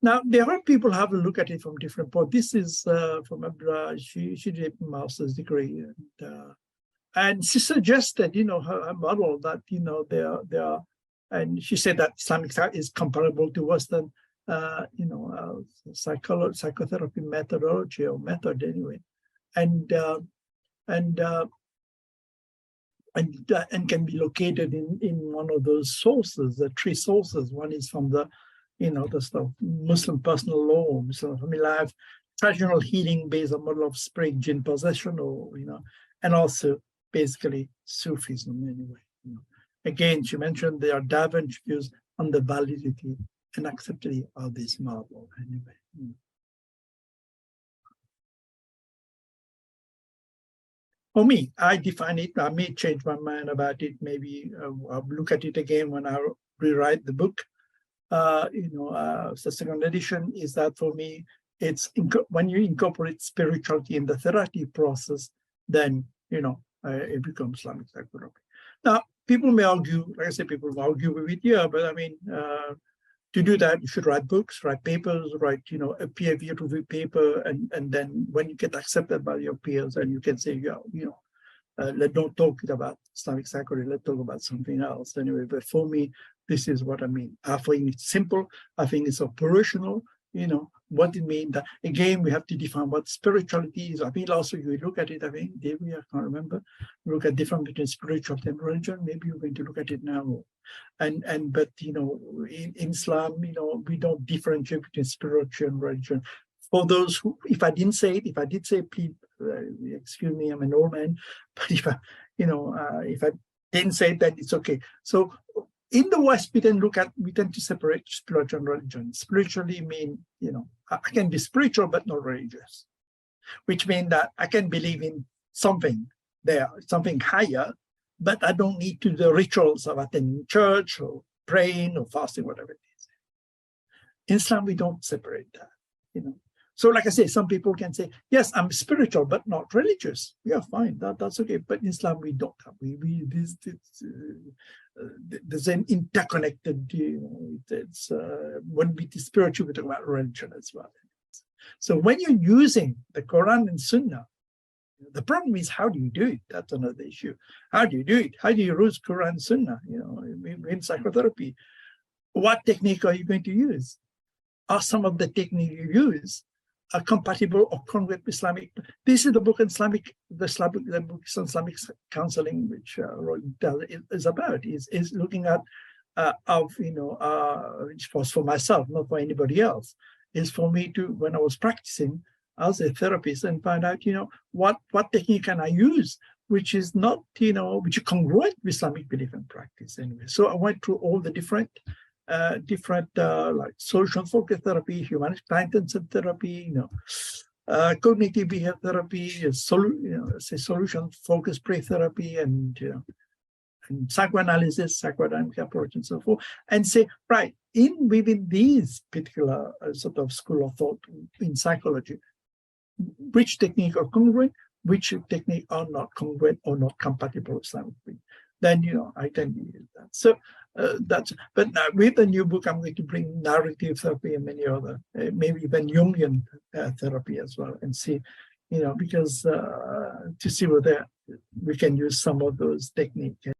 Now, there are people have a look at it from different points. This is from Abdullah. She did a master's degree, and she suggested, her model that, they are, and she said that Islamic is comparable to Western, psychotherapy methodology or method anyway, and can be located in one of those sources, the three sources. One is from the stuff, Muslim personal law, Muslim family life, traditional healing based on model of spirit, jinn possession, or and also basically Sufism anyway. Again, she mentioned there are divergent views on the validity and acceptability of this model anyway. For me, I define it. I may change my mind about it. Maybe I'll look at it again when I rewrite the book. The second edition is that for me, it's when you incorporate spirituality in the therapy process, then it becomes Islamic psychotherapy. Now, people may argue, like I said, people will argue with it here, but I mean, to do that, you should write books, write papers, write a peer-reviewed review paper, and then when you get accepted by your peers, and you can say, let's not talk about Islamic psychotherapy, let's talk about something else anyway. But for me, this is what I mean. I think it's simple. I think it's operational. What it means. That again, we have to define what spirituality is. I think also you look at it. I think David, I can't remember. Look at difference between spirituality and religion. Maybe you're going to look at it now. But in Islam, we don't differentiate between spiritual and religion. For those who, if I did say, please excuse me, I'm an old man. But if I didn't say it, then it's okay. So in the West, we tend to separate spiritual and religion. Spiritually mean, I can be spiritual but not religious, which means that I can believe in something there, something higher, but I don't need to do the rituals of attending church or praying or fasting, whatever it is. In Islam, we don't separate that, So like I say, some people can say, yes, I'm spiritual, but not religious. Yeah, fine, that's okay. But in Islam, we don't have. There's an interconnected, it's when we do spiritual, we talk about religion as well. So when you're using the Quran and Sunnah, the problem is, how do you do it? That's another issue. How do you do it? How do you use Quran and Sunnah? In psychotherapy, what technique are you going to use? Are some of the techniques you use are compatible or congruent with Islamic? This is the book on Islamic Counseling, which is about, is looking at which was for myself, not for anybody else, is for me to, when I was practicing as a therapist, and find out, what technique can I use, which is not, which is congruent with Islamic belief and practice anyway. So I went through all the different like social focus therapy, humanist client-centered therapy, cognitive behavior therapy, solution focused play therapy, and psychoanalysis, psychodynamic approach, and so forth, and say, right, within these particular sort of school of thought in psychology, which technique are congruent, which technique are not congruent or not compatible with Islamic belief. Then I can use that. So but now with the new book, I'm going to bring narrative therapy and many other, maybe even Jungian therapy as well, and see, because to see whether we can use some of those techniques.